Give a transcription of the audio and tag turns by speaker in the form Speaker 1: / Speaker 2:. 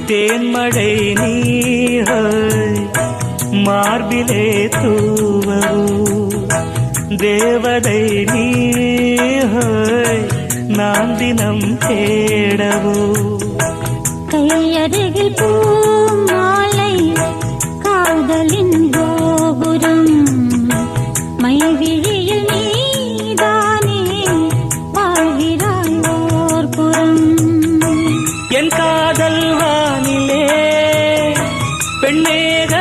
Speaker 1: தேன்மழை நீர் மார்பிலே தூவவோ தேவதை நீர் நான் தினம் தேடவோ
Speaker 2: கையருகில் பூ மாலை காதலின் கோபுரம் மைவிழியில் நீதானே வாழ்கிறாய் ஓர் புறம்
Speaker 1: என் காதல் வானிலே பெண்ணேக